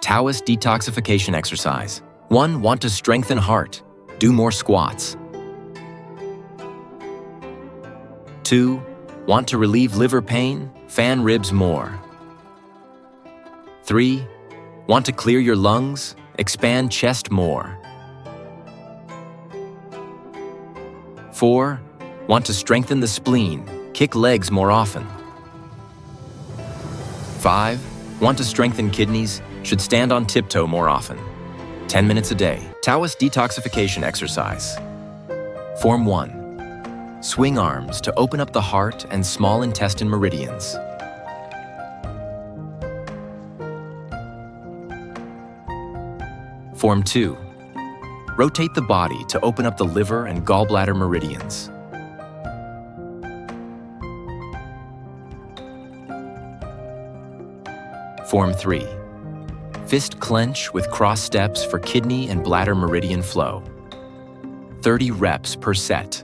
Taoist detoxification exercise. 1. Want to strengthen heart? Do more squats. 2. Want to relieve liver pain? Fan ribs more. 3. Want to clear your lungs? Expand chest more. 4. Want to strengthen the spleen? Kick legs more often. 5. Want to strengthen kidneys? Should stand on tiptoe more often. 10 minutes a day. Taoist detoxification exercise. Form 1. Swing arms to open up the heart and small intestine meridians. Form 2. Rotate the body to open up the liver and gallbladder meridians. Form 3. Fist clench with cross steps for kidney and bladder meridian flow. 30 reps per set.